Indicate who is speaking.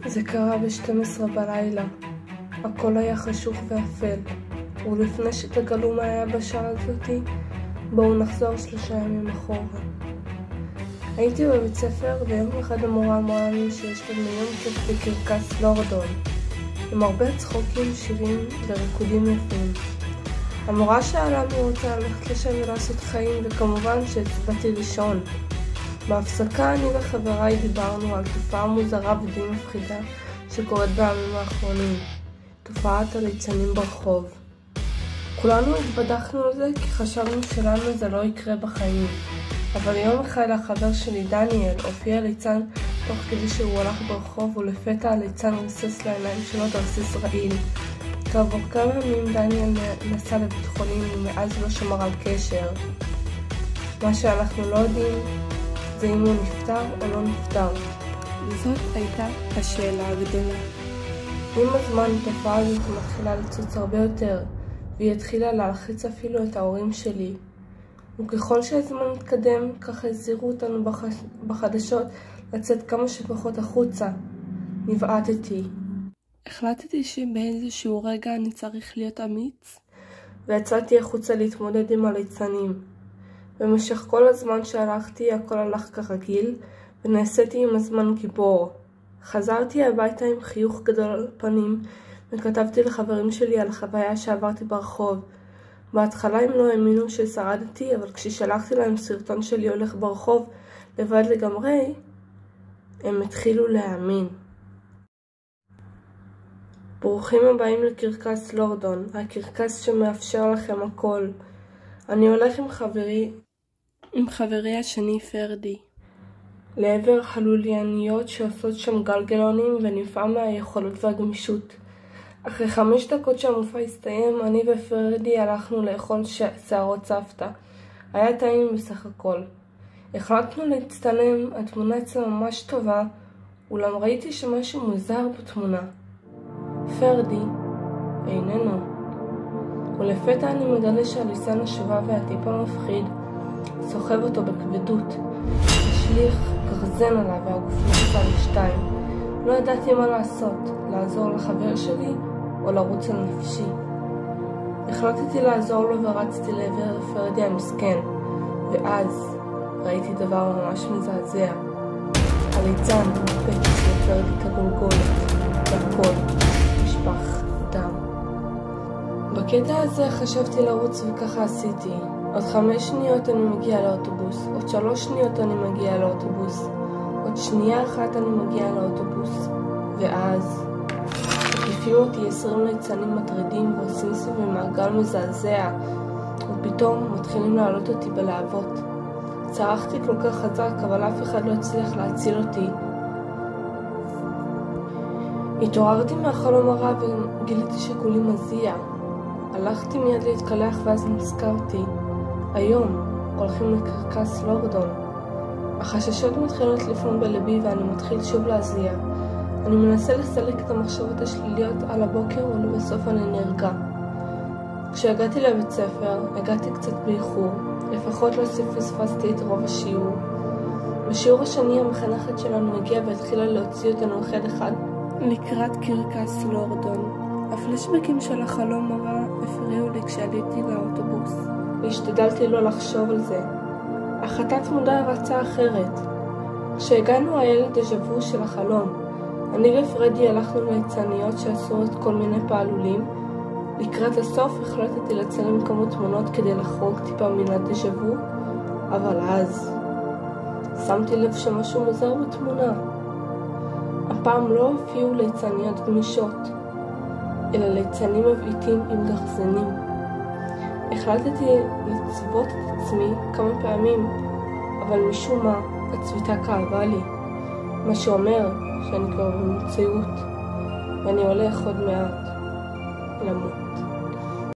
Speaker 1: זה קרה ב-12 בלילה. הכל היה חשוך ואפל. ולפני שתגלו מה היה בשעה הזאתי, בואו נחזור 3 ימים אחורה. הייתי בבית ספר ויום אחד המורה אמרה לנו שיש לנו יום כיף בקרקס לורדון, עם הרבה צחוקים, שירים וריקודים יפים. המורה שאלה מי רוצה ללכת לשם ולעשות חיים, וכמובן שהצבעתי ראשון. בהפסקה אני וחבריי דיברנו על תופעה מוזרה ודי מפחידה שקורית בימים האחרונים, תופעת הליצנים ברחוב. כולנו התבדחנו על זה כי חשבנו שלנו זה לא יקרה בחיים, אבל יום אחד החבר שלי דניאל הופיע ליצן תוך כדי שהוא הלך ברחוב, ולפתע הליצן ריסס לעיניים שלו תרסיס רעיל. כעבור כמה ימים דניאל נסע לבית חולים ומאז לא שמר על קשר. מה שאנחנו לא יודעים זה אם הוא נפטר או לא נפטר.
Speaker 2: זאת הייתה השאלה הגדולה.
Speaker 1: עם הזמן התופעה הזאת מתחילה לצוץ הרבה יותר, והיא התחילה להלחיץ אפילו את ההורים שלי. וככל שהזמן מתקדם, ככה הזהירו אותנו בחדשות לצאת כמה שפחות החוצה. נבעטתי.
Speaker 2: החלטתי שבאיזשהו רגע אני צריך להיות אמיץ,
Speaker 1: ויצאתי החוצה להתמודד עם הליצנים. במשך כל הזמן שהלכתי הכל הלך כרגיל, ונעשיתי עם הזמן גיבור. חזרתי הביתה עם חיוך גדול על פנים, וכתבתי לחברים שלי על החוויה שעברתי ברחוב. בהתחלה הם לא האמינו ששרדתי, אבל כששלחתי להם סרטון שלי הולך ברחוב לבד לגמרי, הם התחילו להאמין. ברוכים הבאים לקרקס לורדון, הקרקס שמאפשר לכם הכל. אני הולך עם חברי השני פרדי לעבר חלולייניות שעושות שם גלגלונים, ונפעם מהיכולות והגמישות. אחרי 5 דקות שהמופע הסתיים, אני ופרדי הלכנו לאכול שערות סבתא. היה טעים בסך הכל. החלטנו להצטלם, התמונה אצלה ממש טובה, אולם ראיתי שמשהו מוזר בתמונה. פרדי איננו. ולפתע אני מגלה שהליצן השובב והטיפה מפחיד סוחב אותו בכבדות. השליך גרזן עליו והגוף נפצע לשתיים. לא ידעתי מה לעשות, לעזור לחבר שלי או לרוץ על נפשי. החלטתי לעזור לו ורצתי לעבר פרדי המסכן, ואז ראיתי דבר ממש מזעזע. הליצן פצץ לפרדי את הגולגולת, והכל נשפך דם. בקטע הזה חשבתי לרוץ וככה עשיתי. עוד 5 שניות אני מגיע לאוטובוס, עוד 3 שניות אני מגיע לאוטובוס, עוד שנייה אחת אני מגיע לאוטובוס, ואז תקיפים אותי 20 ליצנים מטרידים ועושים סביבי מעגל מזעזע, ופתאום מתחילים להעלות אותי בלהבות. צרחתי כל כך חזק, אבל אף אחד לא הצליח להציל אותי. התעוררתי מהחלום הרע וגיליתי שכולי מזיע. הלכתי מיד להתקלח ואז נזכרתי. היום הולכים לקרקס לורדון. החששות מתחילות לפעול בלבי ואני מתחיל שוב להזיע. אני מנסה לסלק את המחשבות השליליות על הבוקר ולבסוף אני נרגע. כשהגעתי לבית ספר, הגעתי קצת באיחור. לפחות לא פספסתי את רוב השיעור. בשיעור השני המחנכת שלנו הגיעה והתחילה להוציא אותנו אחד
Speaker 2: לקראת קרקס לורדון. הפלשבקים של החלום הרע הפריעו לי כשעליתי לאוטובוס.
Speaker 1: והשתדלתי לא לחשוב על זה. אך התת מודע רצה אחרת. כשהגענו היה לי דז'ה וו של החלום. אני ופרדי הלכנו ליצניות שעשו את כל מיני פעלולים. לקראת הסוף החלטתי לצלם כמה תמונות כדי לחרוג טיפה מן הדז'ה וו, אבל אז שמתי לב שמשהו מוזר בתמונה. הפעם לא הופיעו ליצניות גמישות, אלא ליצנים מבעיטים עם גרזנים. החלטתי לצוות את עצמי כמה פעמים, אבל משום מה הצביטה כאבה לי, מה שאומר שאני כבר במציאות, ואני הולך עוד מעט למות.